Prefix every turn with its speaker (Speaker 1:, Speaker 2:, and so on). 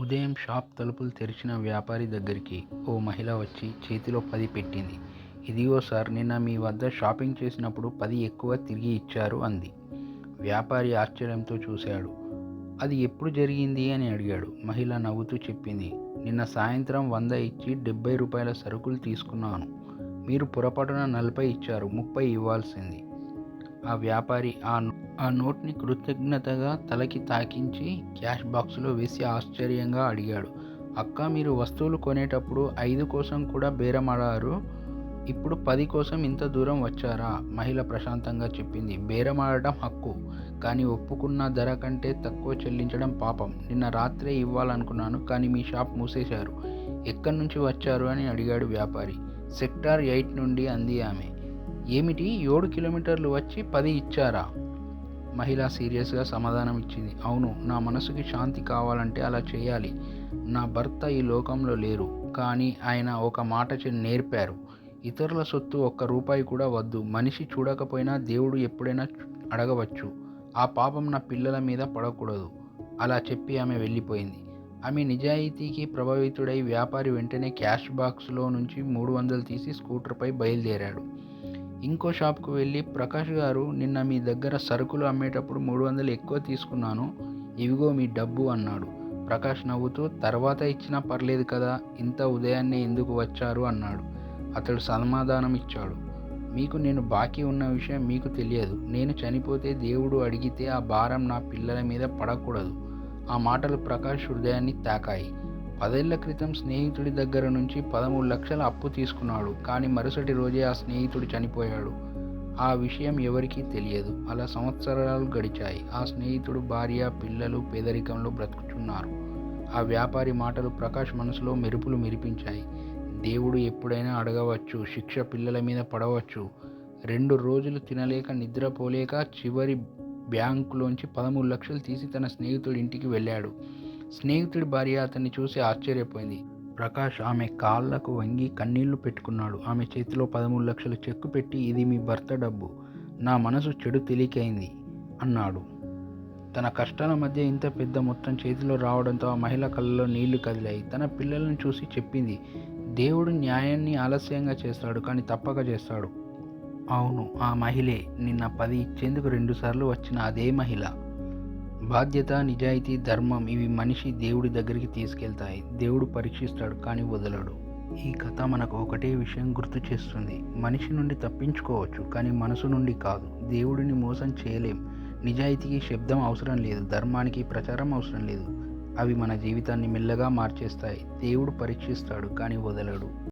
Speaker 1: ఉదయం షాప్ తలుపులు తెరిచిన వ్యాపారి దగ్గరికి ఓ మహిళ వచ్చి చేతిలో 10 పెట్టింది. ఇదిగో సార్, నిన్న మీ వద్ద షాపింగ్ చేసినప్పుడు 10 ఎక్కువ తిరిగి ఇచ్చారు అంది. వ్యాపారి ఆశ్చర్యంతో చూశాడు. అది ఎప్పుడు జరిగింది అని అడిగాడు. మహిళ నవ్వుతూ చెప్పింది, నిన్న సాయంత్రం 100 ఇచ్చి 70 రూపాయల సరుకులు తీసుకున్నాను. మీరు పొరపాటున 40 ఇచ్చారు, 30 ఇవ్వాల్సింది. ఆ వ్యాపారి ఆ నోట్ని కృతజ్ఞతగా తలకి తాకించి క్యాష్ బాక్సులో వేసి ఆశ్చర్యంగా అడిగాడు. అక్కా, మీరు వస్తువులు కొనేటప్పుడు 5 కోసం కూడా బేరమాడారు, ఇప్పుడు 10 కోసం ఇంత దూరం వచ్చారా? మహిళ ప్రశాంతంగా చెప్పింది. బేరమాడటం హక్కు, కానీ ఒప్పుకున్న ధర కంటే తక్కువ చెల్లించడం పాపం. నిన్న రాత్రే ఇవ్వాలనుకున్నాను, కానీ మీ షాప్ మూసేశారు. ఎక్కడి నుంచి వచ్చారు అని అడిగాడు వ్యాపారి. సెక్టార్ 8 నుండి అంది ఆమె. ఏమిటి, 7 కిలోమీటర్లు వచ్చి 10 ఇచ్చారా? మహిళ సీరియస్గా సమాధానం ఇచ్చింది. అవును, నా మనసుకి శాంతి కావాలంటే అలా చేయాలి. నా భర్త ఈ లోకంలో లేరు, కానీ ఆయన ఒక మాట నేర్పారు. ఇతరుల సొత్తు 1 రూపాయి కూడా వద్దు. మనిషి చూడకపోయినా దేవుడు ఎప్పుడైనా అడగవచ్చు. ఆ పాపం నా పిల్లల మీద పడకూడదు. అలా చెప్పి ఆమె వెళ్ళిపోయింది. ఆమె నిజాయితీకి ప్రభావితుడై వ్యాపారి వెంటనే క్యాష్ బాక్స్లో నుంచి 300 తీసి స్కూటర్పై బయలుదేరాడు. ఇంకో షాప్కు వెళ్ళి, ప్రకాష్ గారు, నిన్న మీ దగ్గర సరుకులు అమ్మేటప్పుడు 300 ఎక్కువ తీసుకున్నాను, ఇవిగో మీ డబ్బు అన్నాడు. ప్రకాష్ నవ్వుతూ, తర్వాత ఇచ్చినా పర్లేదు కదా, ఇంత ఉదయాన్నే ఎందుకు వచ్చారు అన్నాడు. అతడు సమాధానం ఇచ్చాడు. మీకు నేను బాకీ ఉన్న విషయం మీకు తెలియదు. నేను చనిపోతే దేవుడు అడిగితే ఆ భారం నా పిల్లల మీద పడకూడదు. ఆ మాటలు ప్రకాష్ హృదయాన్ని తాకాయి. 10 ఏళ్ల క్రితం స్నేహితుడి దగ్గర నుంచి 13 లక్షల అప్పు తీసుకున్నాడు, కానీ మరుసటి రోజే ఆ స్నేహితుడు చనిపోయాడు. ఆ విషయం ఎవరికీ తెలియదు. అలా సంవత్సరాలు గడిచాయి. ఆ స్నేహితుడు భార్య, పిల్లలు పేదరికంలో బ్రతుకుతున్నారు. ఆ వ్యాపారి మాటలు ప్రకాష్ మనసులో మెరుపులు మెరిపించాయి. దేవుడు ఎప్పుడైనా అడగవచ్చు, శిక్ష పిల్లల మీద పడవచ్చు. 2 రోజులు తినలేక నిద్రపోలేక చివరి బ్యాంకులోంచి 13 లక్షలు తీసి తన స్నేహితుడి ఇంటికి వెళ్ళాడు. స్నేహితుడి భార్య అతన్ని చూసి ఆశ్చర్యపోయింది. ప్రకాష్ ఆమె కాళ్లకు వంగి కన్నీళ్లు పెట్టుకున్నాడు. ఆమె చేతిలో 13 లక్షల చెక్కు పెట్టి, ఇది మీ భర్త డబ్బు. నా మనసు చెడు తెలికైంది అన్నాడు. తన కష్టాల మధ్య ఇంత పెద్ద మొత్తం చేతిలో రావడంతో ఆ మహిళ కళ్ళలో నీళ్లు కదిలాయి. తన పిల్లలను చూసి చెప్పింది, దేవుడు న్యాయాన్ని ఆలస్యంగా చేస్తాడు, కానీ తప్పక చేస్తాడు. అవును, ఆ మహిళే నిన్న 10 ఇచ్చేందుకు 2 సార్లు వచ్చిన అదే మహిళ. బాధ్యత, నిజాయితీ, ధర్మం, ఇవి మనిషి దేవుడి దగ్గరికి తీసుకెళ్తాయి. దేవుడు పరీక్షిస్తాడు, కానీ వదలడు. ఈ కథ మనకు ఒకటే విషయం గుర్తు చేస్తుంది. మనిషి నుండి తప్పించుకోవచ్చు, కానీ మనసు నుండి కాదు. దేవుడిని మోసం చేయలేం. నిజాయితీకి శబ్దం అవసరం లేదు, ధర్మానికి ప్రచారం అవసరం లేదు. అవి మన జీవితాన్ని మెల్లగా మార్చేస్తాయి. దేవుడు పరీక్షిస్తాడు, కానీ వదలడు.